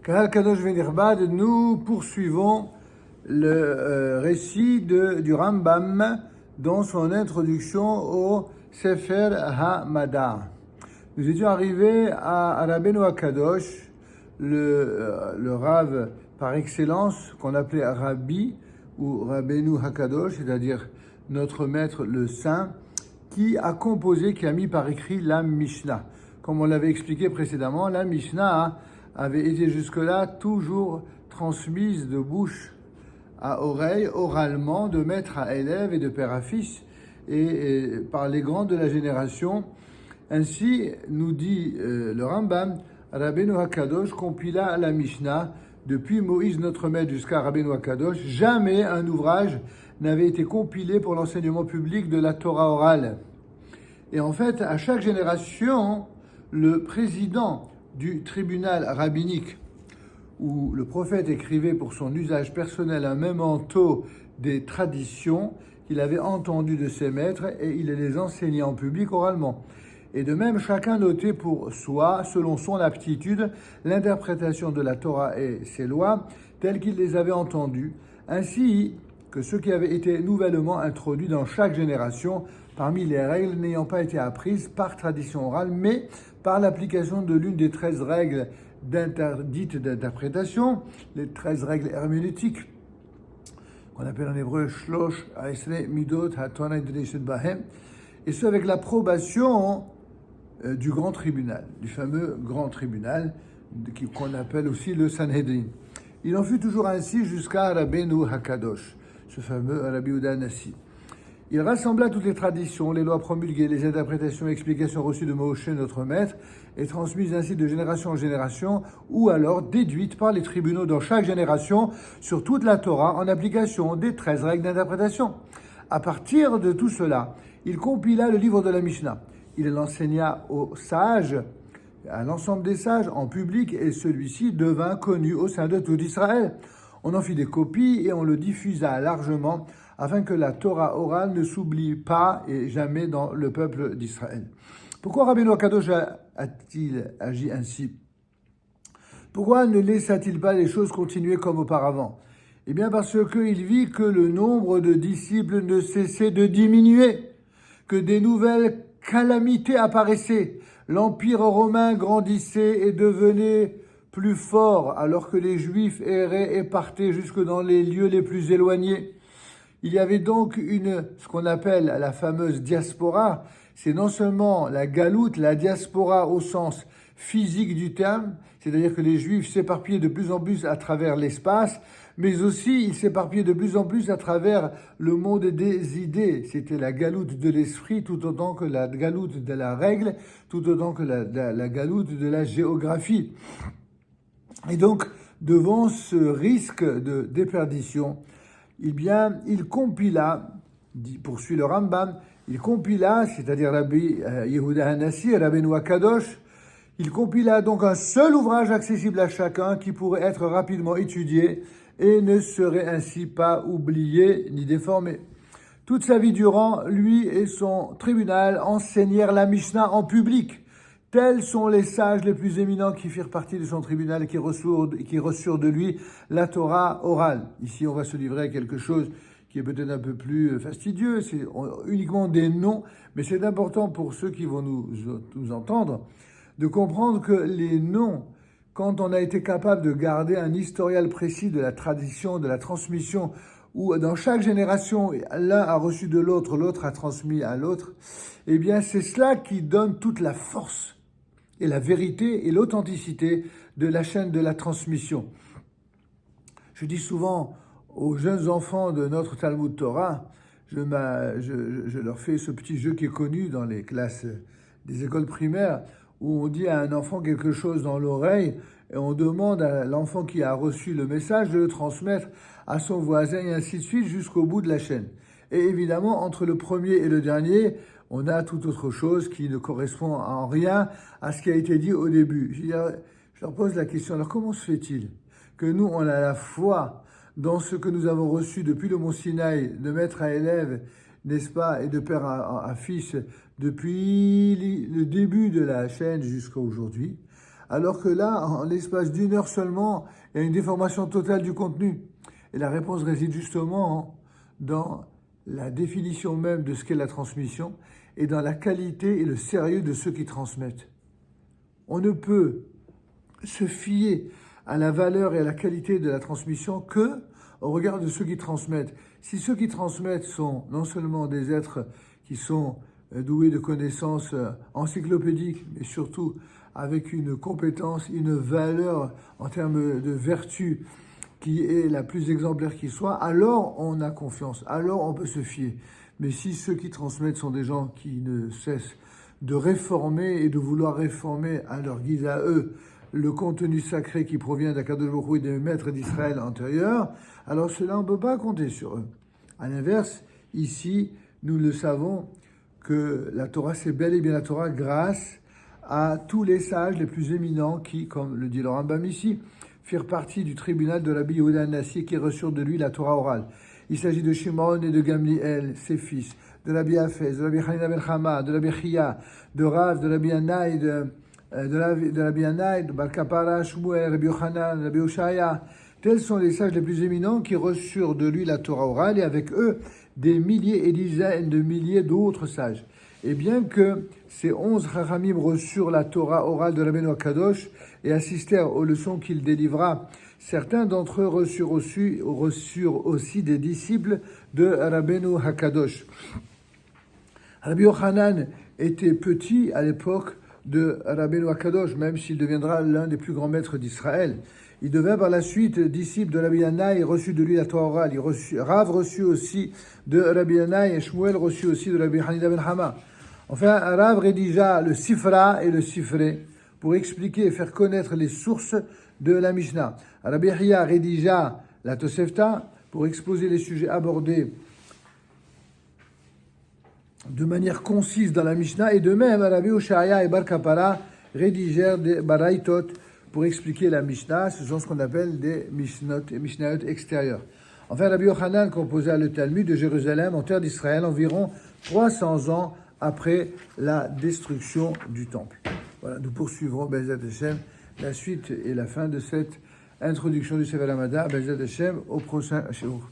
Kahal Kadosh Venirbad, nous poursuivons le récit du Rambam dans son introduction au Sefer HaMadar. Nous étions arrivés à Rabbeinu HaKadosh, le Rav par excellence qu'on appelait Rabbi ou Rabbeinu HaKadosh, c'est-à-dire notre maître le Saint, qui a composé, qui a mis par écrit la Mishnah. Comme on l'avait expliqué précédemment, la Mishnah avait été jusque-là toujours transmise de bouche à oreille, oralement, de maître à élève et de père à fils, et par les grands de la génération. Ainsi, nous dit le Rambam, Rabbeinu HaKadosh compila la Mishnah depuis Moïse notre maître jusqu'à Rabbeinu HaKadosh. Jamais un ouvrage n'avait été compilé pour l'enseignement public de la Torah orale. Et en fait, à chaque génération, le président du tribunal rabbinique, où le prophète écrivait pour son usage personnel un memento des traditions qu'il avait entendues de ses maîtres, et il les enseignait en public oralement. Et de même, chacun notait pour soi, selon son aptitude, l'interprétation de la Torah et ses lois, telles qu'il les avait entendues, ainsi que ceux qui avaient été nouvellement introduits dans chaque génération, parmi les règles n'ayant pas été apprises par tradition orale, mais par l'application de l'une des 13 règles dites d'interprétation, les 13 règles herméneutiques, qu'on appelle en hébreu Shlosh Aesre Midot HaTorah Nidreshet Bahem, et ce avec l'approbation du grand tribunal, du fameux grand tribunal qu'on appelle aussi le Sanhedrin. Il en fut toujours ainsi jusqu'à Rabbeinu HaKadosh, ce fameux Rabbi Yehuda Hanassi. Il rassembla toutes les traditions, les lois promulguées, les interprétations et explications reçues de Moshe, notre maître, et transmises ainsi de génération en génération, ou alors déduites par les tribunaux dans chaque génération sur toute la Torah en application des 13 règles d'interprétation. À partir de tout cela, il compila le livre de la Mishnah. Il l'enseigna aux sages, à l'ensemble des sages en public, et celui-ci devint connu au sein de tout Israël. On en fit des copies et on le diffusa largement afin que la Torah orale ne s'oublie pas et jamais dans le peuple d'Israël. Pourquoi Rabbeinu HaKadosh a-t-il agi ainsi? Pourquoi ne laissa-t-il pas les choses continuer comme auparavant? Eh bien parce qu'il vit que le nombre de disciples ne cessait de diminuer, que des nouvelles calamités apparaissaient. L'Empire romain grandissait et devenait plus fort, alors que les Juifs erraient et partaient jusque dans les lieux les plus éloignés. Il y avait donc ce qu'on appelle la fameuse diaspora. C'est non seulement la galoute, la diaspora au sens physique du terme, c'est-à-dire que les Juifs s'éparpillaient de plus en plus à travers l'espace, mais aussi ils s'éparpillaient de plus en plus à travers le monde des idées. C'était la galoute de l'esprit tout autant que la galoute de la règle, tout autant que la galoute de la géographie. Et donc, devant ce risque de déperdition, eh bien, il compila, poursuit le Rambam, il compila, c'est-à-dire Rabbi Yehuda Hanassi et Rabbeinu HaKadosh, il compila donc un seul ouvrage accessible à chacun qui pourrait être rapidement étudié et ne serait ainsi pas oublié ni déformé. Toute sa vie durant, lui et son tribunal enseignèrent la Mishnah en public. Tels sont les sages les plus éminents qui firent partie de son tribunal et qui reçurent de lui la Torah orale. Ici, on va se livrer à quelque chose qui est peut-être un peu plus fastidieux, c'est uniquement des noms, mais c'est important pour ceux qui vont nous entendre de comprendre que les noms, quand on a été capable de garder un historial précis de la tradition, de la transmission, où dans chaque génération, l'un a reçu de l'autre, l'autre a transmis à l'autre, eh bien c'est cela qui donne toute la force et la vérité et l'authenticité de la chaîne de la transmission. Je dis souvent aux jeunes enfants de notre Talmud Torah, je leur fais ce petit jeu qui est connu dans les classes des écoles primaires, où on dit à un enfant quelque chose dans l'oreille et on demande à l'enfant qui a reçu le message de le transmettre à son voisin et ainsi de suite jusqu'au bout de la chaîne. Et évidemment, entre le premier et le dernier, on a tout autre chose qui ne correspond en rien à ce qui a été dit au début. Je leur pose la question, alors comment se fait-il que nous, on a la foi dans ce que nous avons reçu depuis le Mont Sinaï, de maître à élève, n'est-ce pas, et de père à fils, depuis le début de la chaîne jusqu'à aujourd'hui, alors que là, en l'espace d'une heure seulement, il y a une déformation totale du contenu. Et la réponse réside justement dans la définition même de ce qu'est la transmission et dans la qualité et le sérieux de ceux qui transmettent. On ne peut se fier à la valeur et à la qualité de la transmission que au regard de ceux qui transmettent. Si ceux qui transmettent sont non seulement des êtres qui sont doués de connaissances encyclopédiques, mais surtout avec une compétence, une valeur en termes de vertu qui est la plus exemplaire qui soit, alors on a confiance, alors on peut se fier. Mais si ceux qui transmettent sont des gens qui ne cessent de réformer et de vouloir réformer à leur guise à eux le contenu sacré qui provient d'Akadosh Baruch Hu et des maîtres d'Israël antérieurs, alors cela on ne peut pas compter sur eux. À l'inverse, ici, nous le savons que la Torah, c'est bel et bien la Torah grâce à tous les sages les plus éminents qui, comme le dit le Rambam ici, firent partie du tribunal de Rabbi Yehuda Nassi qui reçurent de lui la Torah orale. Il s'agit de Shimon et de Gamliel, ses fils, de Rabbi Hafez, de Rabbi Hanina ben Chama, de Rabbi Chia, de Rav, de Rabbi Anaï, de Rabbi Anaï, de Bar Kapara, Shmuel, Rabbi Yochanan, Rabbi Oshaya. Tels sont les sages les plus éminents qui reçurent de lui la Torah orale et avec eux des milliers et dizaines de milliers d'autres sages. Et bien que ces 11 Chachamim reçurent la Torah orale de Rabbeinu Akadosh et assistèrent aux leçons qu'il délivra, certains d'entre eux reçurent aussi des disciples de Rabbeinu Hakadosh. Rabbi Yochanan était petit à l'époque de Rabbeinu Hakadosh, même s'il deviendra l'un des plus grands maîtres d'Israël. Il devint par la suite disciple de Rabbi Anaï et reçut de lui la Torah orale. Rav reçut aussi de Rabbi Anaï et Shmuel reçut aussi de Rabbi Hanina ben Chama. Enfin, Rav rédigea le Sifra et le Sifré pour expliquer et faire connaître les sources de la Mishnah. Rabbi Chia rédigea la Tosefta pour exposer les sujets abordés de manière concise dans la Mishnah, et de même Rabbi Oshaya et Bar Kapara rédigèrent des Baraitot pour expliquer la Mishnah. Ce sont ce qu'on appelle des Mishnayot extérieurs. Enfin, Rabbi Yochanan composa le Talmud de Jérusalem en terre d'Israël environ 300 ans après la destruction du temple. Voilà, nous poursuivrons Be'ezrat Hashem la suite et la fin de cette introduction du Sefer Hamada, Be'ezrat Hashem, au prochain shiur.